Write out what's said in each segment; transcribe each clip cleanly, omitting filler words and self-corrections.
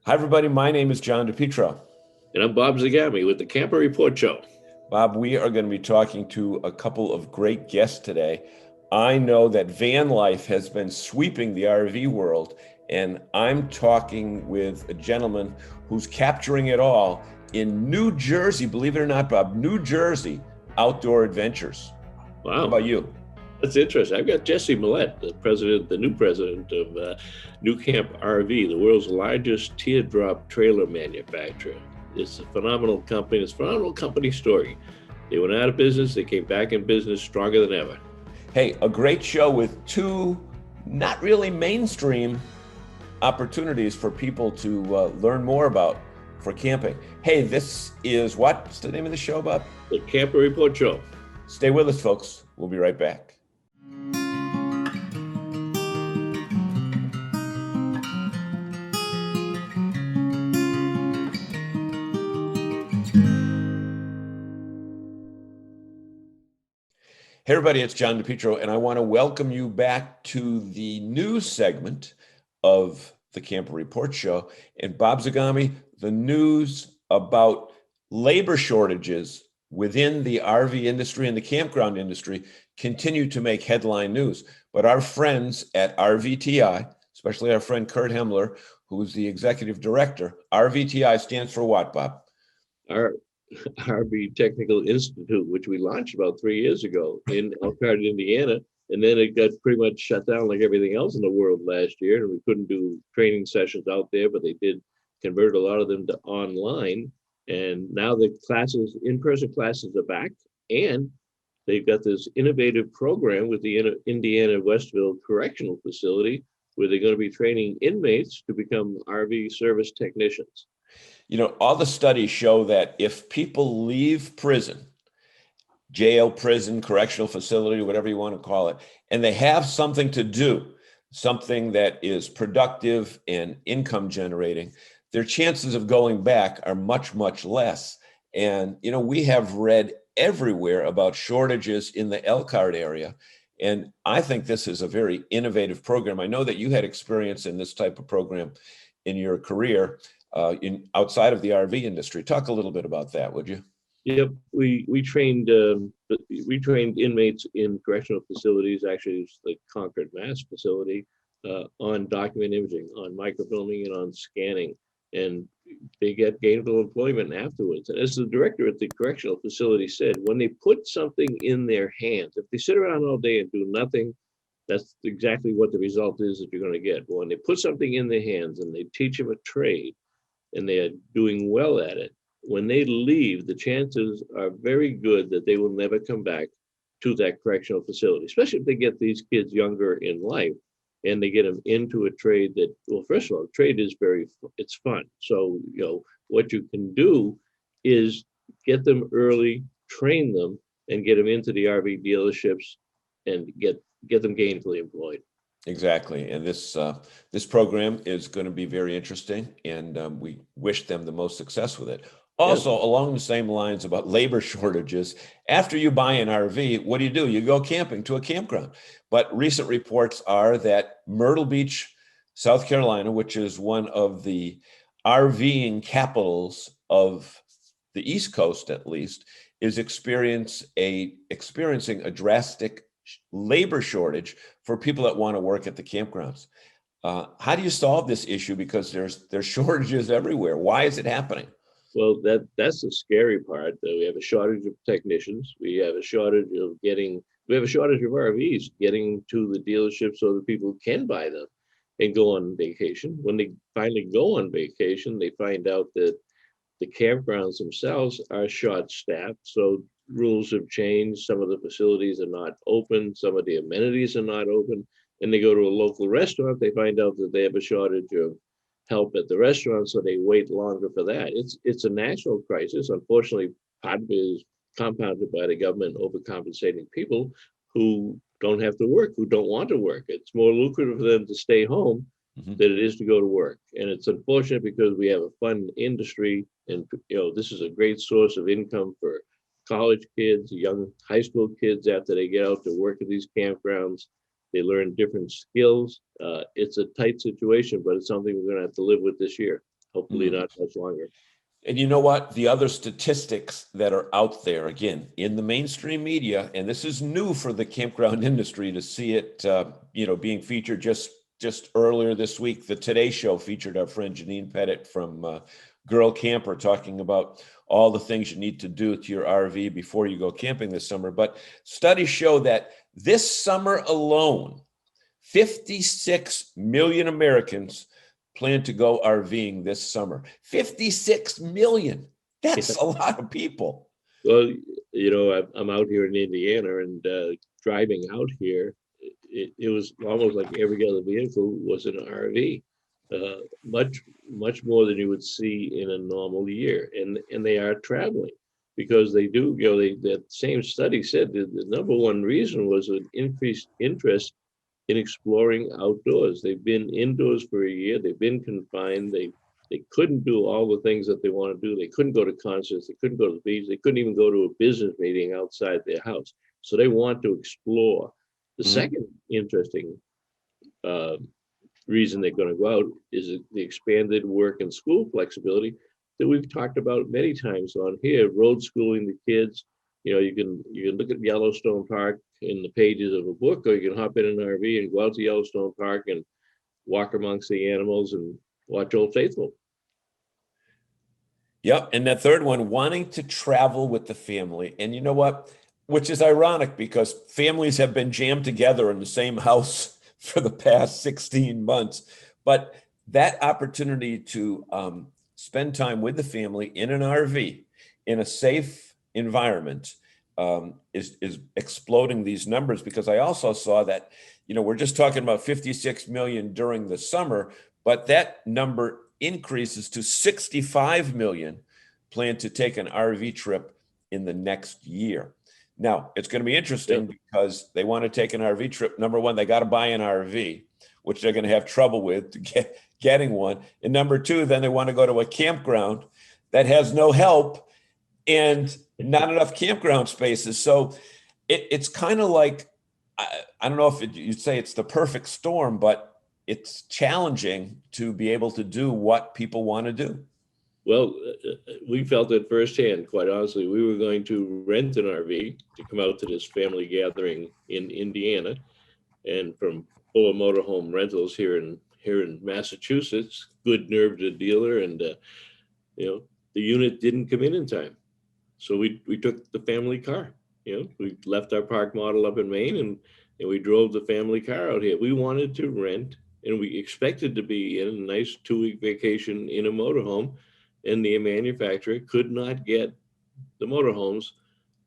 Hi, everybody. My name is John DePietro. And I'm Bob Zagami with the Camper Report Show. Bob, we are going to be talking to a couple of great guests today. I know that Vanlife has been sweeping the RV world, and I'm talking with a gentleman who's capturing it all in New Jersey, believe it or not, Bob, New Jersey outdoor adventures. Wow. How about you? That's interesting. I've got Jesse Millette, the new president of nuCamp RV, the world's largest teardrop trailer manufacturer. It's a phenomenal company. It's a phenomenal company story. They went out of business. They came back in business stronger than ever. Hey, a great show with two not really mainstream opportunities for people to learn more about for camping. Hey, this is what's the name of the show, Bob? The Camper Report Show. Stay with us, folks. We'll be right back. Hey, everybody, it's John DePietro, and I want to welcome you back to the news segment of the Camper Report Show. And Bob Zagami, the news about labor shortages within the RV industry and the campground industry continue to make headline news. But our friends at RVTI, especially our friend Kurt Hemler, who is the executive director, RVTI stands for what, Bob? Our RV Technical Institute, which we launched about 3 years ago in Elkhart, Indiana. And then it got pretty much shut down like everything else in the world last year. And we couldn't do training sessions out there, but they did convert a lot of them to online. And now the classes, in-person classes are back. And they've got this innovative program with the Indiana Westville Correctional Facility, where they're going to be training inmates to become RV service technicians. You know, all the studies show that if people leave prison, jail, prison, correctional facility, whatever you want to call it, and they have something to do, something that is productive and income generating, their chances of going back are much, much less. And, you know, we have read everywhere about shortages in the Elkhart area. And I think this is a very innovative program. I know that you had experience in this type of program in your career. Outside of the RV industry. Talk a little bit about that, would you? Yep, we trained inmates in correctional facilities, actually it's the Concord, Mass facility, on document imaging, on microfilming, and on scanning, and they get gainful employment afterwards. And as the director at the correctional facility said, when they put something in their hands, if they sit around all day and do nothing, that's exactly what the result is that you're going to get. But when they put something in their hands and they teach them a trade, and they are doing well at it, when they leave, the chances are very good that they will never come back to that correctional facility, especially if they get these kids younger in life and they get them into a trade that, well, first of all, trade is it's fun. So, you know, what you can do is get them early, train them, and get them into the RV dealerships and get them gainfully employed. Exactly. And this program is going to be very interesting, and we wish them the most success with it. Also, yes, along the same lines about labor shortages, after you buy an RV, what do? You go camping to a campground. But recent reports are that Myrtle Beach, South Carolina, which is one of the RVing capitals of the East Coast, at least, is experiencing a drastic labor shortage for people that want to work at the campgrounds. How do you solve this issue? Because there's shortages everywhere. Why is it happening? Well, that's the scary part. We have a shortage of technicians. We have a shortage of RVs getting to the dealership so that people can buy them and go on vacation. When they finally go on vacation, they find out that the campgrounds themselves are short-staffed. So rules have changed. Some of the facilities are not open. Some of the amenities are not open. And they go to a local restaurant, they find out that they have a shortage of help at the restaurant, so they wait longer for that. It's a national crisis. Unfortunately, part of it is compounded by the government overcompensating people who don't have to work, who don't want to work. It's more lucrative for them to stay home than it is to go to work. And it's unfortunate because we have a fun industry, and this is a great source of income for college kids, young high school kids. After they get out to work at these campgrounds, they learn different skills. It's a tight situation, but it's something we're going to have to live with this year. hopefully Mm. not much longer. And you know what? The other statistics that are out there, again, in the mainstream media, and this is new for the campground industry to see it, being featured just earlier this week. The Today Show featured our friend Janine Pettit from Girl Camper talking about all the things you need to do to your RV before you go camping this summer. But studies show that this summer alone, 56 million Americans plan to go RVing this summer. 56 million. That's a lot of people. Well, I'm out here in Indiana, and driving out here, it was almost like every other vehicle was an RV, much more than you would see in a normal year. And they are traveling because they do, that same study said that the number one reason was an increased interest in exploring outdoors. They've been indoors for a year. They've been confined. They couldn't do all the things that they want to do. They couldn't go to concerts. They couldn't go to the beach. They couldn't even go to a business meeting outside their house. So they want to explore. The second interesting uh, reason they're going to go out is the expanded work and school flexibility that we've talked about many times on here. Road schooling the kids. You can look at Yellowstone Park in the pages of a book, or you can hop in an RV and go out to Yellowstone Park and walk amongst the animals and watch Old Faithful. Yep. And that third one, wanting to travel with the family. And you know what? Which is ironic because families have been jammed together in the same house for the past 16 months. But that opportunity to spend time with the family in an RV in a safe environment is exploding these numbers, because I also saw that, we're just talking about 56 million during the summer, but that number increases to 65 million plan to take an RV trip in the next year. Now, it's going to be interesting because they want to take an RV trip. Number one, they got to buy an RV, which they're going to have trouble with to getting one. And number two, then they want to go to a campground that has no help and not enough campground spaces. So it's kind of like, I don't know if you'd say it's the perfect storm, but it's challenging to be able to do what people want to do. Well, we felt it firsthand, quite honestly. We were going to rent an RV to come out to this family gathering in Indiana, and from Fuller Motorhome Rentals here in Massachusetts, good nerve to dealer, and the unit didn't come in time, so we took the family car. We left our park model up in Maine, and we drove the family car out here. We wanted to rent, and we expected to be in a nice 2-week vacation in a motorhome, and the manufacturer could not get the motorhomes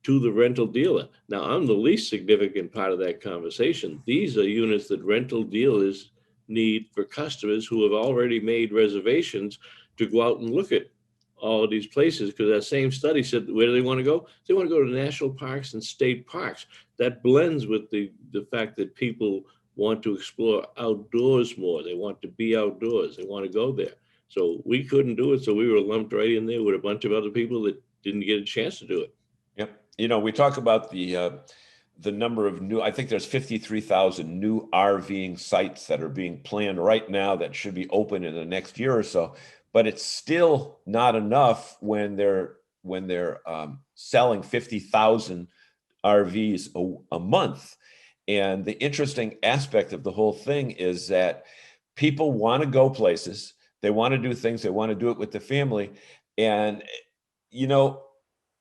to the rental dealer. Now, I'm the least significant part of that conversation. These are units that rental dealers need for customers who have already made reservations to go out and look at all of these places, because that same study said, where do they want to go? They want to go to national parks and state parks. That blends with the fact that people want to explore outdoors more. They want to be outdoors. They want to go there. So we couldn't do it. So we were lumped right in there with a bunch of other people that didn't get a chance to do it. Yep. We talk about the number of new, I think there's 53,000 new RVing sites that are being planned right now that should be open in the next year or so, but it's still not enough when they're selling 50,000 RVs a month. And the interesting aspect of the whole thing is that people want to go places, they want to do things, they want to do it with the family. And,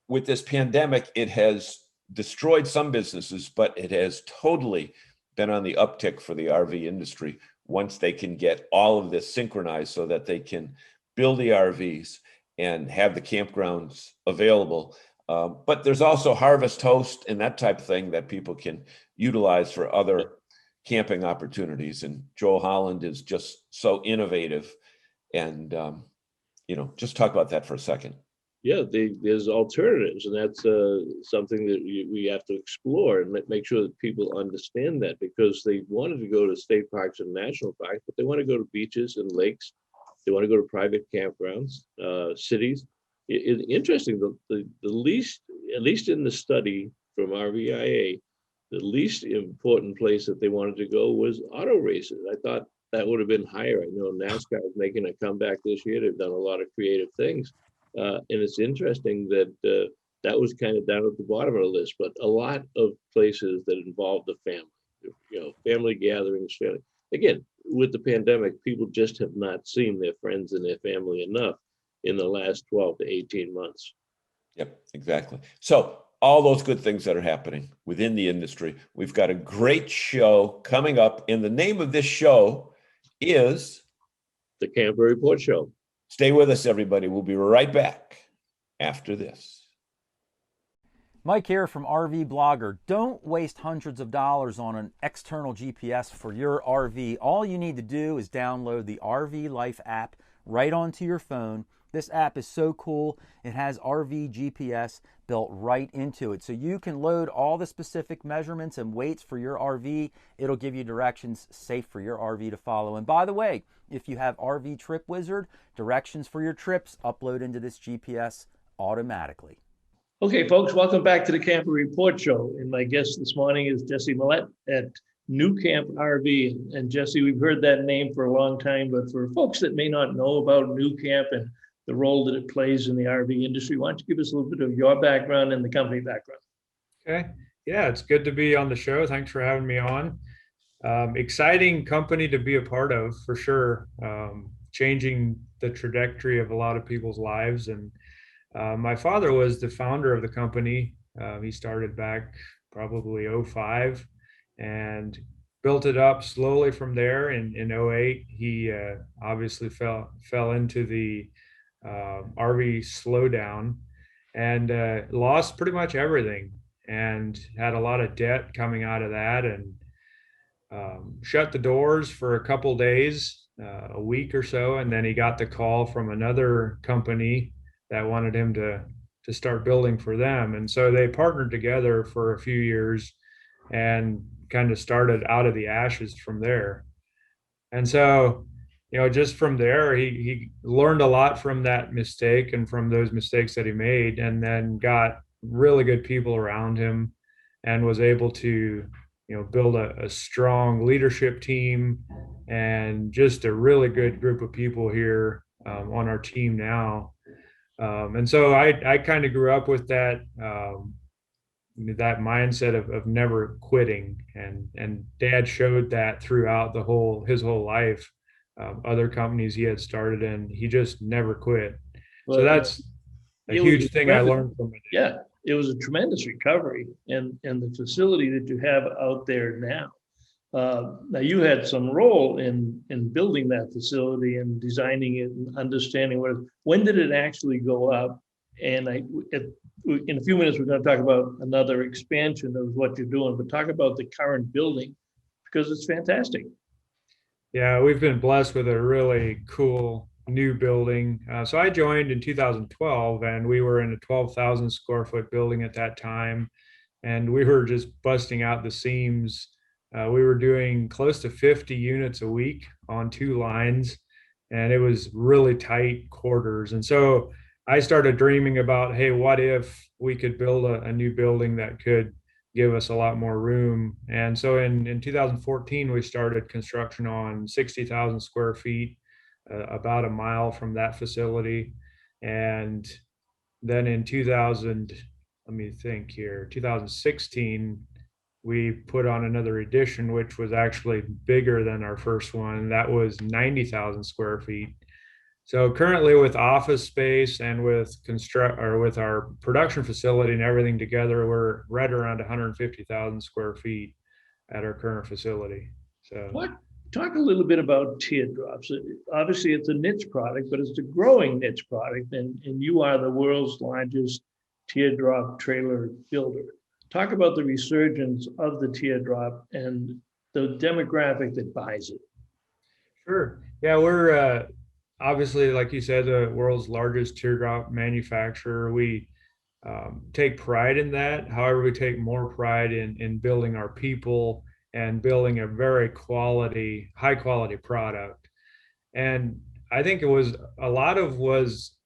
with this pandemic, it has destroyed some businesses, but it has totally been on the uptick for the RV industry once they can get all of this synchronized so that they can build the RVs and have the campgrounds available. But there's also harvest host and that type of thing that people can utilize for other camping opportunities. And Joel Holland is just so innovative. And, just talk about that for a second. Yeah, there's alternatives, and that's something that we have to explore and make sure that people understand that, because they wanted to go to state parks and national parks, but they want to go to beaches and lakes. They want to go to private campgrounds, cities. Interesting, the least, at least in the study from RVIA, the least important place that they wanted to go was auto races. I thought that would have been higher. I know NASCAR is making a comeback this year. They've done a lot of creative things. And it's interesting that that was kind of down at the bottom of the list, but a lot of places that involve the family, family gatherings. Again, with the pandemic, people just have not seen their friends and their family enough in the last 12 to 18 months. Yep, exactly. So all those good things that are happening within the industry, we've got a great show coming up. And the name of this show is The Camper Report Show. Stay with us, everybody. We'll be right back after this. Mike here from RV Blogger. Don't waste hundreds of dollars on an external GPS for your RV. All you need to do is download the Vanlife app right onto your phone. This app is so cool. It has RV GPS built right into it. So you can load all the specific measurements and weights for your RV. It'll give you directions safe for your RV to follow. And by the way, if you have RV Trip Wizard, directions for your trips upload into this GPS automatically. Okay, folks, welcome back to the Camper Report Show. And my guest this morning is Jesse Millette at nuCamp RV. And Jesse, we've heard that name for a long time, but for folks that may not know about nuCamp and the role that it plays in the RV industry, why don't you give us a little bit of your background and the company background? Okay. Yeah, it's good to be on the show. Thanks for having me on. Exciting company to be a part of, for sure. Changing the trajectory of a lot of people's lives. And my father was the founder of the company. He started back probably 05 and built it up slowly from there. In 08, he obviously fell into the RV slowdown and lost pretty much everything and had a lot of debt coming out of that, and shut the doors for a couple days, a week or so. And then he got the call from another company that wanted him to start building for them. And so they partnered together for a few years and kind of started out of the ashes from there. And so, just from there, he learned a lot from that mistake and from those mistakes that he made, and then got really good people around him and was able to, build a strong leadership team and just a really good group of people here on our team now. And so I kind of grew up with that that mindset of never quitting, and Dad showed that throughout his whole life. Other companies he had started in, he just never quit. So that's a huge thing I learned from it. Yeah, it was a tremendous recovery, and the facility that you have out there now. Now you had some role in building that facility and designing it and understanding when did it actually go up? And in a few minutes, we're going to talk about another expansion of what you're doing, but talk about the current building because it's fantastic. Yeah, we've been blessed with a really cool new building. So I joined in 2012, and we were in a 12,000 square foot building at that time, and we were just busting out the seams. We were doing close to 50 units a week on 2 lines, and it was really tight quarters. And so I started dreaming about, hey, what if we could build a new building that could give us a lot more room? And so in 2014, we started construction on 60,000 square feet, about a mile from that facility. And then in 2016, we put on another addition, which was actually bigger than our first one. That was 90,000 square feet. So currently, with office space and with our production facility and everything together, we're right around 150,000 square feet at our current facility. So Talk a little bit about teardrops. Obviously, it's a niche product, but it's a growing niche product, and you are the world's largest teardrop trailer builder. Talk about the resurgence of the teardrop and the demographic that buys it. Sure. Yeah, we're obviously, like you said, the world's largest teardrop manufacturer. We take pride in that. However, we take more pride in building our people and building a very high quality product. And I think was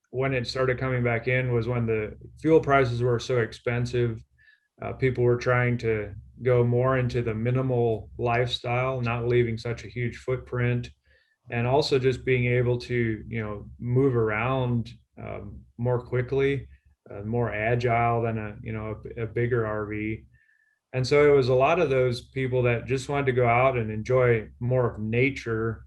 when it started coming back in was when the fuel prices were so expensive. people were trying to go more into the minimal lifestyle, not leaving such a huge footprint, and also just being able to, move around more quickly, more agile than a bigger RV. And so it was a lot of those people that just wanted to go out and enjoy more of nature,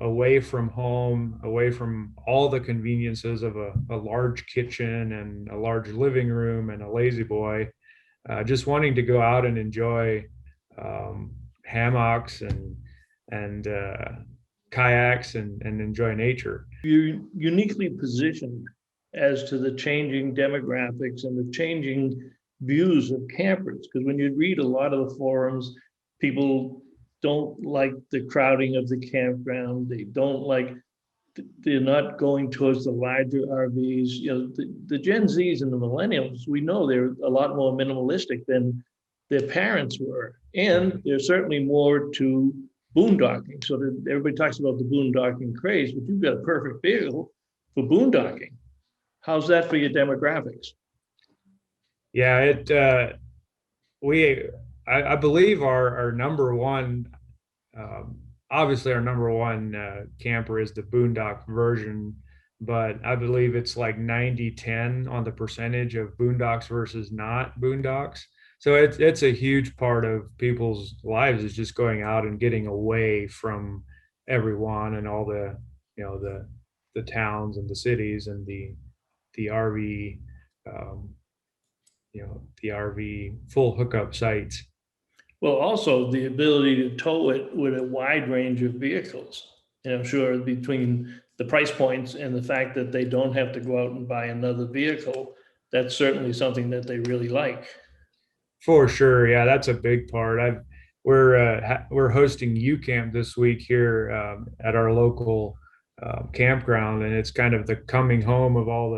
away from home, away from all the conveniences of a large kitchen and a large living room and a lazy boy, just wanting to go out and enjoy hammocks and kayaks and enjoy nature. You're uniquely positioned as to the changing demographics and the changing views of campers. Because when you read a lot of the forums, people don't like the crowding of the campground. They don't like, they're not going towards the larger RVs. The Gen Zs and the millennials, we know they're a lot more minimalistic than their parents were. And there's certainly more to boondocking. So that everybody talks about the boondocking craze, but you've got a perfect vehicle for boondocking. How's that for your demographics? Yeah, I believe our number one, obviously our number one camper is the boondock version, but I believe it's like 90-10 on the percentage of boondocks versus not boondocks. So it's a huge part of people's lives, is just going out and getting away from everyone and all the, the towns and the cities and the RV, the RV full hookup sites. Well, also the ability to tow it with a wide range of vehicles. And I'm sure between the price points and the fact that they don't have to go out and buy another vehicle, that's certainly something that they really like. For sure, yeah, that's a big part. We're hosting nuCamp this week here at our local campground, and it's kind of the coming home of all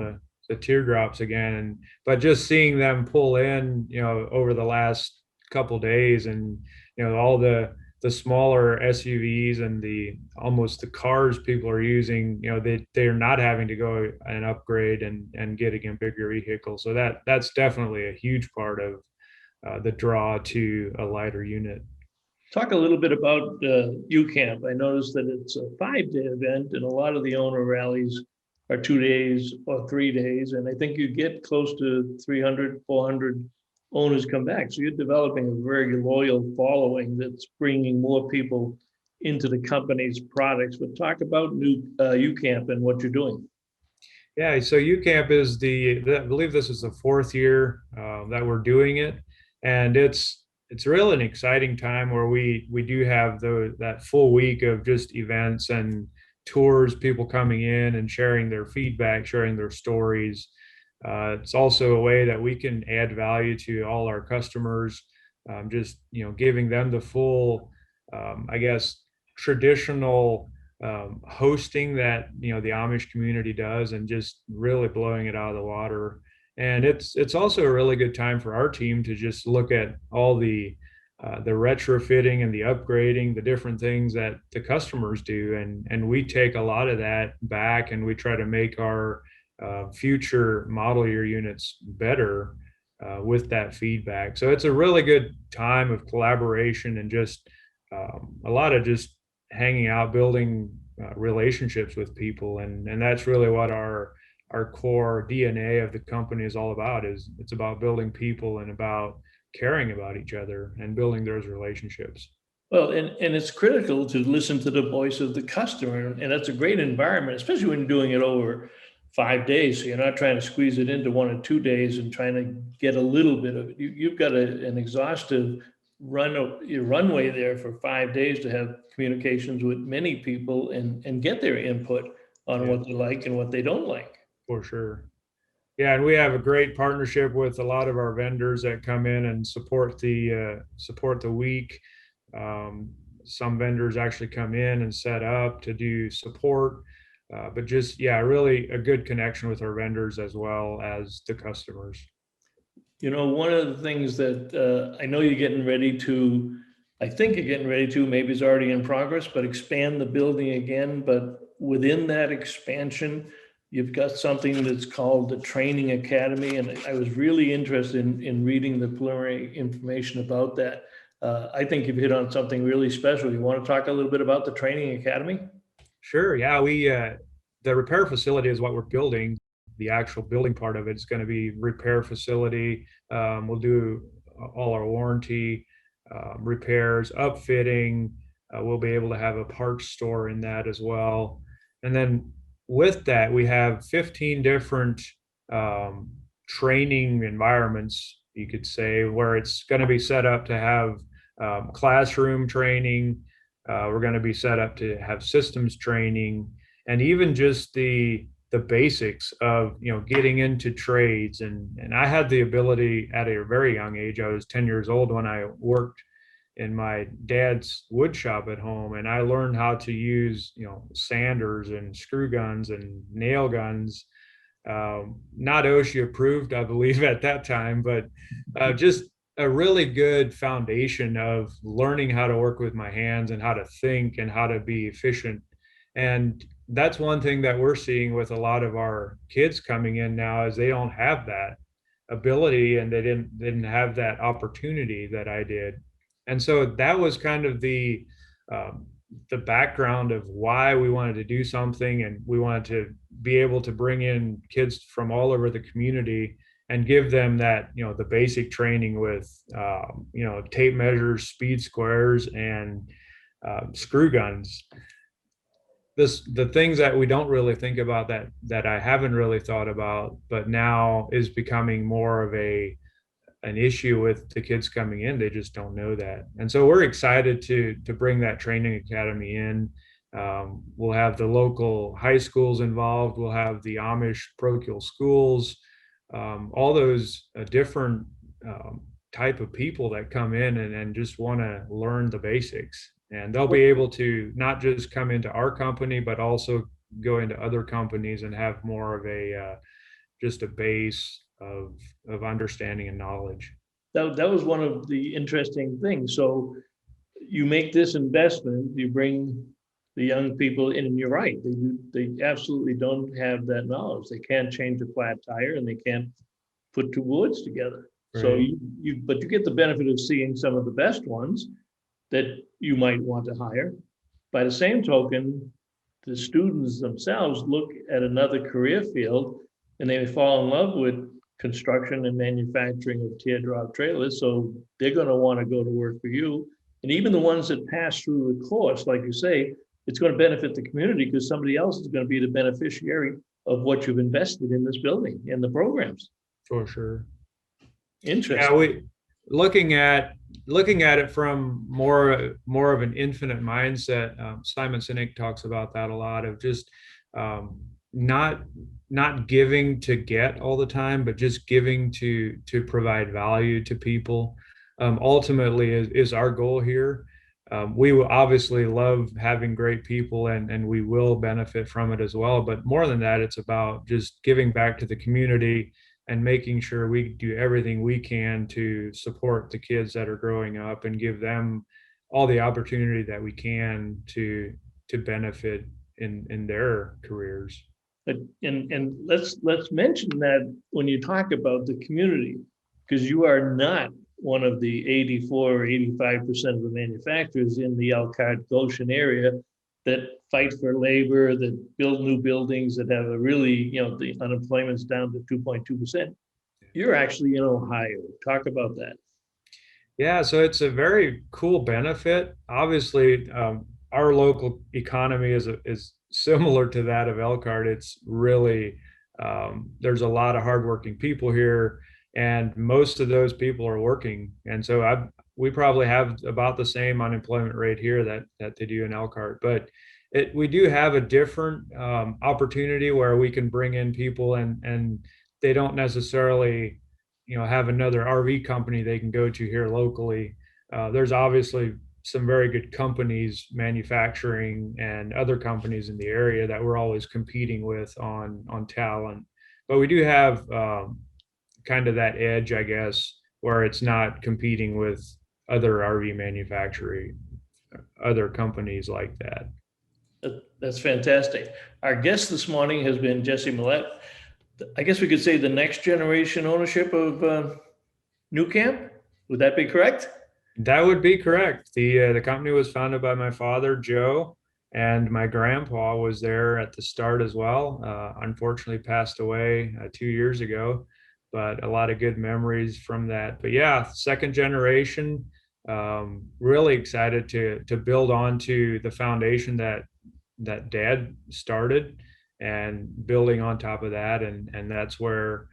the teardrops again. But just seeing them pull in, over the last couple days, and all the smaller SUVs and almost the cars people are using, they're not having to go and upgrade and getting a bigger vehicle. So that's definitely a huge part of the draw to a lighter unit. Talk a little bit about nuCamp. I noticed that it's a 5-day event, and a lot of the owner rallies are 2 days or 3 days. And I think you get close to 300, 400 owners come back. So you're developing a very loyal following that's bringing more people into the company's products. But talk about nuCamp and what you're doing. Yeah, so nuCamp is I believe this is the 4th year that we're doing it. And it's really an exciting time where we do have that full week of just events and tours, people coming in and sharing their feedback, sharing their stories. It's also a way that we can add value to all our customers, just giving them the full, I guess, traditional hosting that the Amish community does, and just really blowing it out of the water. And it's also a really good time for our team to just look at all the retrofitting and the upgrading, the different things that the customers do, and we take a lot of that back, and we try to make our future model year units better with that feedback. So it's a really good time of collaboration and just a lot of just hanging out, building relationships with people, and that's really what our core DNA of the company is all about. It's about building people and about caring about each other and building those relationships. Well, and it's critical to listen to the voice of the customer, and that's a great environment, especially when you're doing it over 5 days. So you're not trying to squeeze it into 1 or 2 days and trying to get a little bit of it. You've got an exhaustive runway there for 5 days to have communications with many people and get their input on what they like and what they don't like. For sure. Yeah, and we have a great partnership with a lot of our vendors that come in and support the week. Some vendors actually come in and set up to do support, but just really a good connection with our vendors as well as the customers. One of the things that I know you're getting ready to, I think you're getting ready to, maybe it's already in progress, but expand the building again. But within that expansion, you've got something that's called the Training Academy, and I was really interested in reading the preliminary information about that. I think you've hit on something really special. You want to talk a little bit about the Training Academy? Sure. Yeah, the repair facility is what we're building. The actual building part of it is going to be repair facility. We'll do all our warranty, repairs, upfitting. We'll be able to have a parts store in that as well. And then with that, we have 15 different training environments, you could say, where it's going to be set up to have classroom training. We're going to be set up to have systems training, and even just the basics of getting into trades. And I had the ability at a very young age. I was 10 years old when I worked in my dad's wood shop at home, and I learned how to use sanders and screw guns and nail guns. Not OSHA approved, I believe, at that time, but just a really good foundation of learning how to work with my hands and how to think and how to be efficient. And that's one thing that we're seeing with a lot of our kids coming in now is they don't have that ability, and they didn't have that opportunity that I did. And so that was kind of the background of why we wanted to do something, and we wanted to be able to bring in kids from all over the community and give them that the basic training with tape measures, speed squares, and screw guns. The things that we don't really think about, that I haven't really thought about, but now is becoming more of an issue with the kids coming in. They just don't know that. And so we're excited to bring that training academy in. We'll have the local high schools involved. We'll have the Amish parochial schools, all those different type of people that come in and just want to learn the basics. And they'll be able to not just come into our company, but also go into other companies and have more of just a base of understanding and knowledge. That was one of the interesting things. So you make this investment, you bring the young people in, and you're right, they absolutely don't have that knowledge. They can't change a flat tire, and they can't put two boards together. Right. So but you get the benefit of seeing some of the best ones that you might want to hire. By the same token, the students themselves look at another career field, and they fall in love with construction and manufacturing of teardrop trailers. So they're going to want to go to work for you. And even the ones that pass through the course, like you say, it's going to benefit the community, because somebody else is going to be the beneficiary of what you've invested in this building and the programs. For sure. Interesting. Yeah, looking at it from more of an infinite mindset. Simon Sinek talks about that a lot, of just not giving to get all the time, but just giving to provide value to people. Ultimately is our goal here. We will obviously love having great people, and we will benefit from it as well. But more than that, it's about just giving back to the community and making sure we do everything we can to support the kids that are growing up and give them all the opportunity that we can to benefit in their careers. And let's mention that when you talk about the community, because you are not one of the 84 or 85% of the manufacturers in the Elkhart Goshen area that fight for labor, that build new buildings, that have a really, the unemployment's down to 2.2%. You're actually in Ohio. Talk about that. Yeah, so it's a very cool benefit. Obviously, our local economy is similar to that of Elkhart. It's really, there's a lot of hardworking people here, and most of those people are working. And so we probably have about the same unemployment rate here that they do in Elkhart. But we do have a different opportunity where we can bring in people, and they don't necessarily, have another RV company they can go to here locally. There's obviously some very good companies, manufacturing and other companies in the area that we're always competing with on talent. But we do have kind of that edge, I guess, where it's not competing with other RV manufacturing, other companies like that. That's fantastic. Our guest this morning has been Jesse Millette. I guess we could say the next generation ownership of nuCamp. Would that be correct? That would be correct. The company was founded by my father, Joe, and my grandpa was there at the start as well. Unfortunately, passed away 2 years ago, but a lot of good memories from that. But yeah, second generation. Really excited to build onto the foundation that Dad started, and building on top of that, and that's where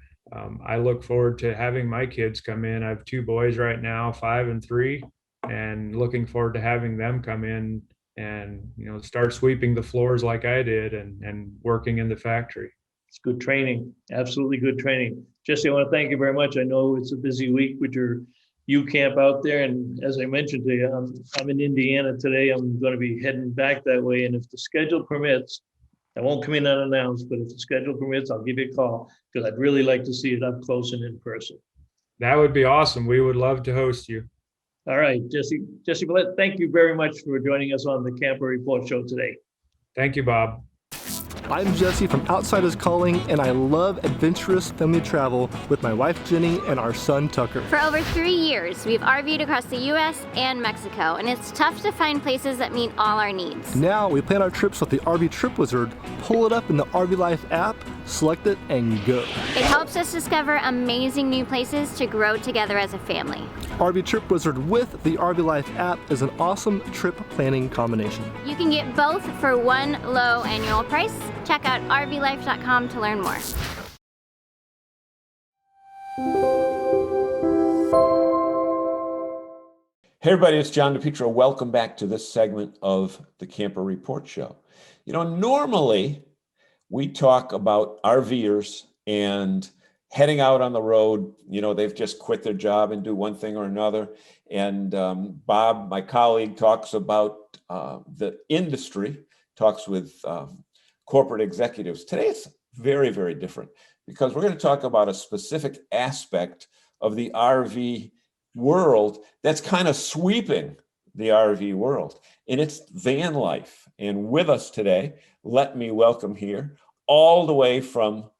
I look forward to having my kids come in. I have two boys right now, 5 and 3, and looking forward to having them come in and start sweeping the floors like I did, and working in the factory. It's good training, absolutely good training. Jesse, I want to thank you very much. I know it's a busy week with your UCamp out there. And as I mentioned to you, I'm in Indiana today. I'm going to be heading back that way. And if the schedule permits, I won't come in unannounced, but if the schedule permits, I'll give you a call because I'd really like to see it up close and in person. That would be awesome. We would love to host you. All right, Jesse Millette, thank you very much for joining us on the Camper Report Show today. Thank you, Bob. I'm Jesse from Outsiders Calling, and I love adventurous family travel with my wife Jenny and our son Tucker. For over 3 years, we've RV'd across the US and Mexico, and it's tough to find places that meet all our needs. Now we plan our trips with the RV Trip Wizard. Pull it up in the RV Life app, select it, and go. It helps us discover amazing new places to grow together as a family. RV Trip Wizard with the RV Life app is an awesome trip planning combination. You can get both for one low annual price. Check out rvlife.com to learn more. Hey everybody, it's John DePietro. Welcome back to this segment of the Camper Report Show. Normally we talk about RVers and heading out on the road. They've just quit their job and do one thing or another. And Bob, my colleague, talks about the industry, talks with corporate executives. Today it's very, very different because we're going to talk about a specific aspect of the RV world that's kind of sweeping the RV world, and it's van life. And with us today, let me welcome here, all the way from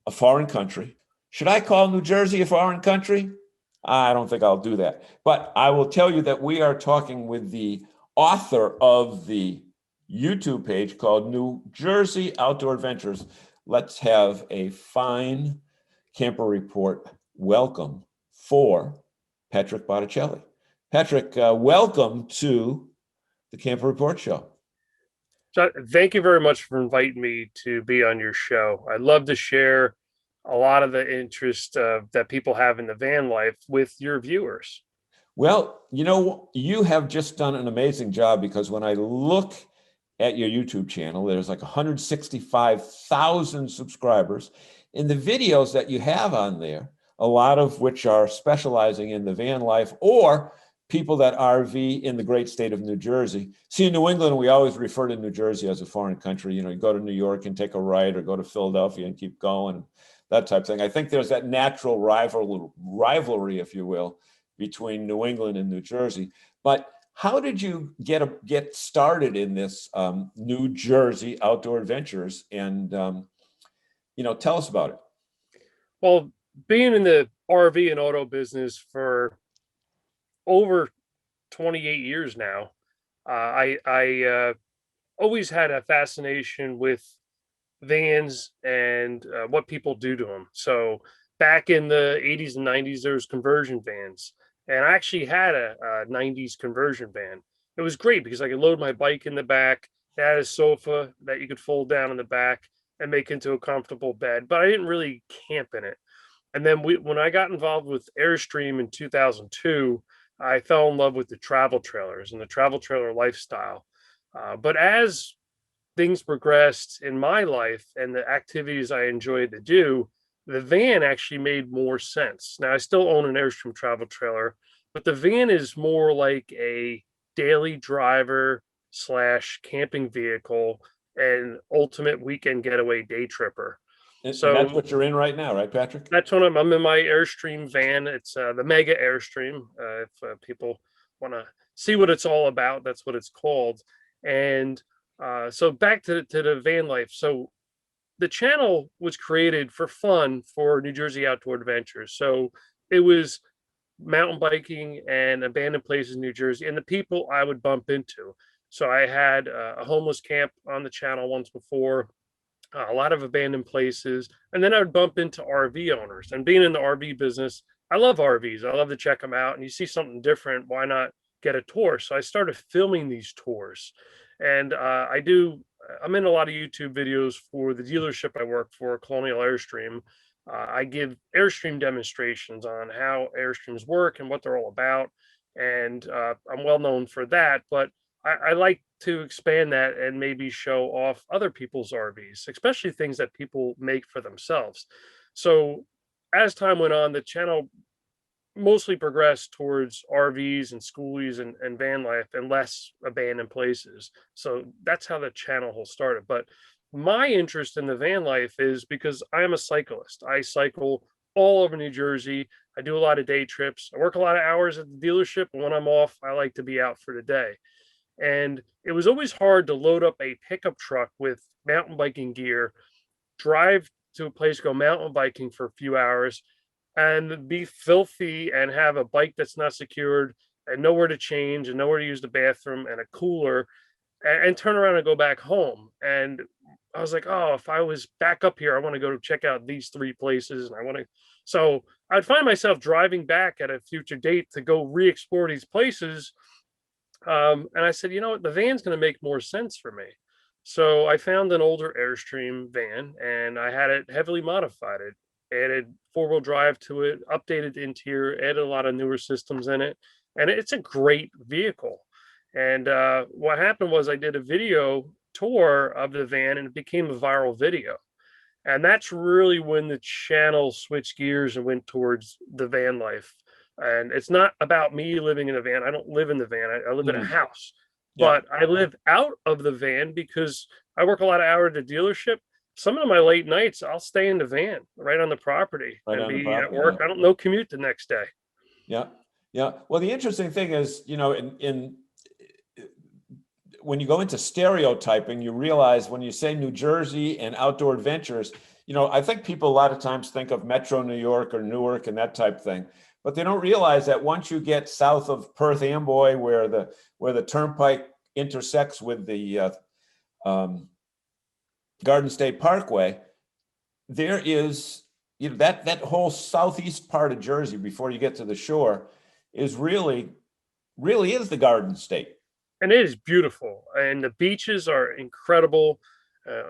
a foreign country. Should I call New Jersey a foreign country? I don't think I'll do that. But I will tell you that we are talking with the author of the YouTube page called New Jersey Outdoor Adventures. Let's have a fine Camper Report welcome for Patrick Botticelli. Patrick, welcome to the Camper Report Show. So thank you very much for inviting me to be on your show. I'd love to share a lot of the interest that people have in the van life with your viewers. Well, you have just done an amazing job, because when I look at your YouTube channel, there's like 165,000 subscribers. In the videos that you have on there, a lot of which are specializing in the van life or people that RV in the great state of New Jersey. See, in New England, we always refer to New Jersey as a foreign country. You go to New York and take a right, or go to Philadelphia and keep going, that type of thing. I think there's that natural rivalry, if you will, between New England and New Jersey. But how did you get started in this New Jersey Outdoor Adventures? And, tell us about it. Well, being in the RV and auto business for over 28 years now, I always had a fascination with vans and what people do to them. So back in the 80s and 90s, there was conversion vans. And I actually had a 90s conversion van. It was great because I could load my bike in the back. It had a sofa that you could fold down in the back and make into a comfortable bed. But I didn't really camp in it. And then when I got involved with Airstream in 2002, I fell in love with the travel trailers and the travel trailer lifestyle. But as things progressed in my life and the activities I enjoyed to do, the van actually made more sense. Now, I still own an Airstream travel trailer, but the van is more like a daily driver / camping vehicle and ultimate weekend getaway day tripper. And So that's what you're in right now, right, Patrick? that's when I'm in my Airstream van. It's the Mega Airstream. If people want to see what it's all about, that's what it's called. And So back to the van life. So the channel was created for fun for New Jersey outdoor adventures. So it was mountain biking and abandoned places in New Jersey and the people I would bump into. So I had a homeless camp on the channel once before, a lot of abandoned places, and then I would bump into RV owners. And being in the RV business, I love RVs. I love to check them out. And you see something different, why not get a tour? So I started filming these tours, and I'm in a lot of YouTube videos for the dealership I work for, Colonial Airstream. I give Airstream demonstrations on how Airstreams work and what they're all about, and I'm well known for that. But I like to expand that and maybe show off other people's RVs, especially things that people make for themselves. So as time went on, the channel mostly progressed towards RVs and schoolies and van life and less abandoned places. So that's how the channel whole started. But my interest in the van life is because I am a cyclist. I cycle all over New Jersey. I do a lot of day trips. I work a lot of hours at the dealership. And when I'm off, I like to be out for the day. And it was always hard to load up a pickup truck with mountain biking gear, drive to a place, go mountain biking for a few hours, and be filthy and have a bike that's not secured and nowhere to change and nowhere to use the bathroom and a cooler, and turn around and go back home. And I was like, oh, if I was back up here, I want to go check out these three places. And I want to, so I'd find myself driving back at a future date to go re-explore these places. And I said, you know what, the van's going to make more sense for me. So I found an older Airstream van and I had it heavily modified. It added four-wheel drive to it, updated the interior, added a lot of newer systems in it, and it's a great vehicle. And what happened was I did a video tour of the van and it became a viral video. And that's really when the channel switched gears and went towards the van life. And it's not about me living in a van. I don't live in the van. I live in a house, Yeah. but I live out of the van because I work a lot of hours at the dealership. Some of my late nights, I'll stay in the van right on the property Right and on the be at property, work. yeah. I don't know commute the next day. Yeah. Yeah. Well, the interesting thing is, in when you go into stereotyping, you realize when you say New Jersey and outdoor adventures, I think people a lot of times think of Metro New York or Newark and that type thing, but they don't realize that once you get south of Perth Amboy, where the turnpike intersects with the Garden State Parkway, there is that whole southeast part of Jersey before you get to the shore is really is the Garden State. And it is beautiful. And the beaches are incredible.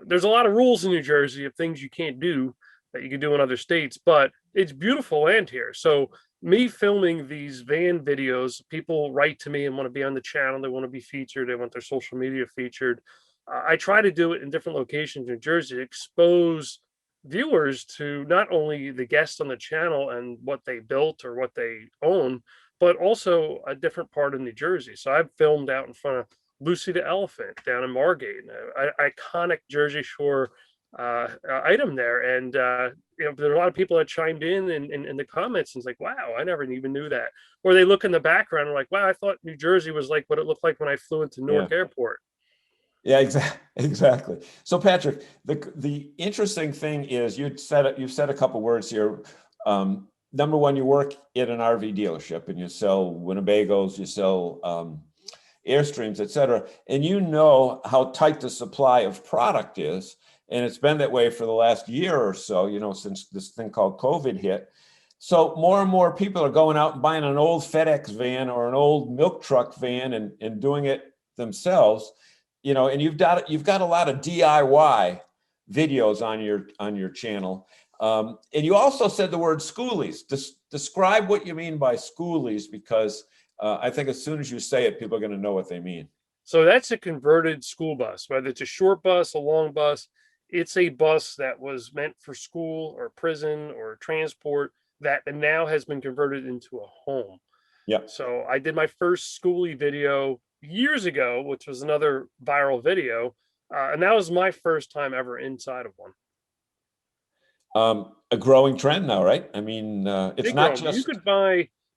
There's a lot of rules in New Jersey of things you can't do that you can do in other states, but it's beautiful land here. So me filming these van videos, people write to me and want to be on the channel. They want to be featured. They want their social media featured. I try to do it in different locations in New Jersey to expose viewers to not only the guests on the channel and what they built or what they own, but also a different part of New Jersey. So I've filmed out in front of Lucy the Elephant down in Margate, an iconic Jersey Shore item there. And there are a lot of people that chimed in the comments and it's like, wow, I never even knew that. Or they look in the background and like, wow, I thought New Jersey was like what it looked like when I flew into Newark Airport. Yeah, exactly. So Patrick, the interesting thing is you've said a couple words here. Number one, you work at an RV dealership and you sell Winnebagos, you sell Airstreams, et cetera. And you know how tight the supply of product is. And it's been that way for the last year or so, since this thing called COVID hit. So more and more people are going out and buying an old FedEx van or an old milk truck van and doing it themselves. And you've got a lot of DIY videos on your channel. And you also said the word schoolies. Describe what you mean by schoolies, because I think as soon as you say it, people are going to know what they mean. So that's a converted school bus, whether it's a short bus, a long bus. It's a bus that was meant for school or prison or transport that now has been converted into a home. Yeah. So I did my first schoolie video years ago, which was another viral video. And that was my first time ever inside of one. A growing trend now, right? I mean, it's not just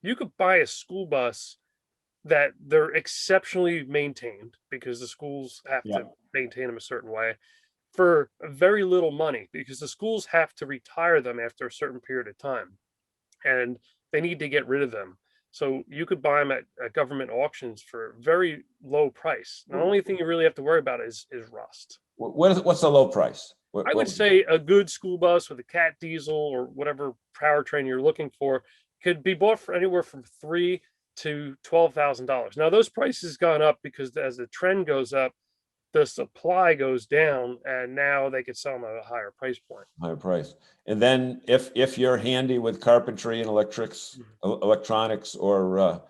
you could buy a school bus that they're exceptionally maintained because the schools have Yeah. to maintain them a certain way for very little money, because the schools have to retire them after a certain period of time, and they need to get rid of them. So you could buy them at government auctions for very low price. The only thing you really have to worry about is rust. What's the low price? I would say a good school bus with a cat diesel or whatever powertrain you're looking for could be bought for anywhere from $3,000 to $12,000. Now those prices gone up because as the trend goes up, the supply goes down, and now they could sell them at a higher price point. Higher price. And then if you're handy with carpentry and electronics or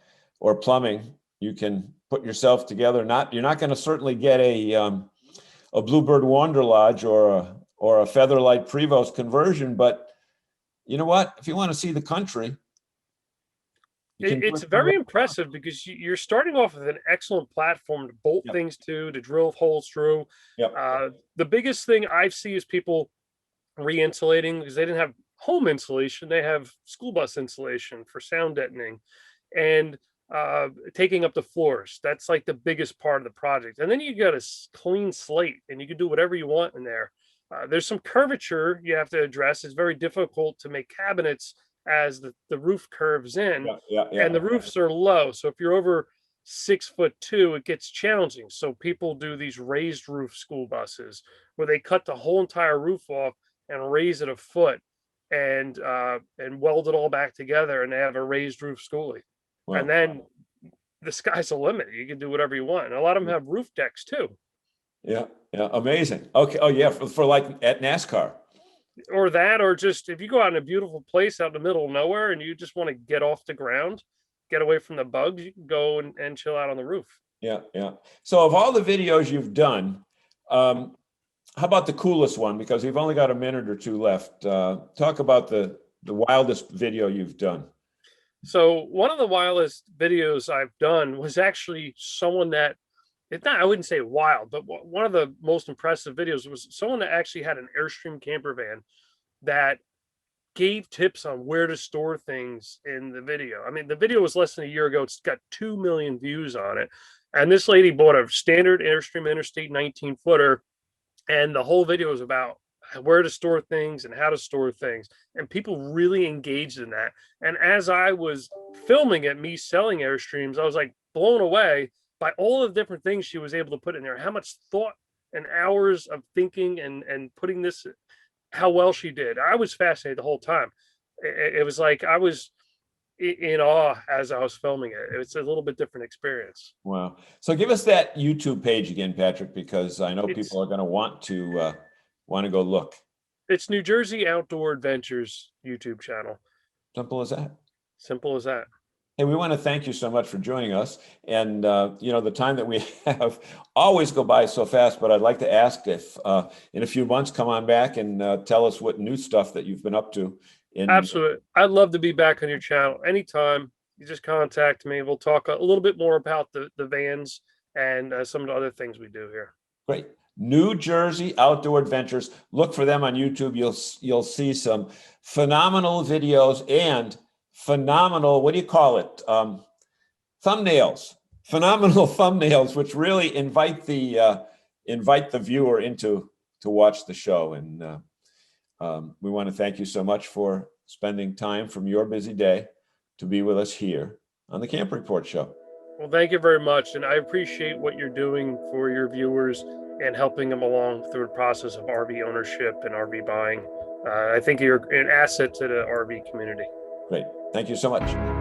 plumbing, you can put yourself together. You're not going to certainly get a Bluebird Wander Lodge or a Featherlight Prevost conversion, but you know what? If you want to see the country, It's very impressive because you're starting off with an excellent platform to bolt things to drill holes through. Yep. The biggest thing I see is people re-insulating because they didn't have home insulation. They have school bus insulation for sound deadening, and taking up the floors. That's like the biggest part of the project. And then you got a clean slate, and you can do whatever you want in there. There's some curvature you have to address. It's very difficult to make cabinets as the roof curves in, and the roofs are low. So if you're over 6'2", it gets challenging. So people do these raised roof school buses where they cut the whole entire roof off and raise it a foot and weld it all back together, and they have a raised roof schoolie. Wow. And then the sky's the limit. You can do whatever you want. And a lot of them have roof decks too. Yeah, amazing. Okay. Oh yeah, for like at NASCAR. Or that, or just if you go out in a beautiful place out in the middle of nowhere and you just want to get off the ground, get away from the bugs, you can go and chill out on the roof. Yeah. So of all the videos you've done, how about the coolest one? Because we've only got a minute or two left. Talk about the wildest video you've done. So one of the wildest videos I've done was actually someone that, I wouldn't say wild, but one of the most impressive videos was someone that actually had an Airstream camper van that gave tips on where to store things in the video. I mean, the video was less than a year ago. It's got 2 million views on it. And this lady bought a standard Airstream Interstate 19 footer. And the whole video was about where to store things and how to store things. And people really engaged in that. And as I was filming it, me selling Airstreams, I was like blown away by all the different things she was able to put in there, how much thought and hours of thinking and putting this, how well she did. I was fascinated the whole time. It was like I was in awe as I was filming it. It's a little bit different experience. Wow. So give us that YouTube page again, Patrick, because I know people are going to want to go look. It's New Jersey Outdoor Adventures YouTube channel. Simple as that. Simple as that. Hey, we want to thank you so much for joining us. And, the time that we have always go by so fast, but I'd like to ask if in a few months, come on back and tell us what new stuff that you've been up to. Absolutely. I'd love to be back on your channel anytime. You just contact me. We'll talk a little bit more about the vans and some of the other things we do here. Great. New Jersey Outdoor Adventures. Look for them on YouTube. You'll see some phenomenal videos and phenomenal, what do you call it? Thumbnails, phenomenal thumbnails, which really invite the viewer to watch the show. And we want to thank you so much for spending time from your busy day to be with us here on the Camp Report Show. Well, thank you very much. And I appreciate what you're doing for your viewers and helping them along through the process of RV ownership and RV buying. I think you're an asset to the RV community. Great. Thank you so much.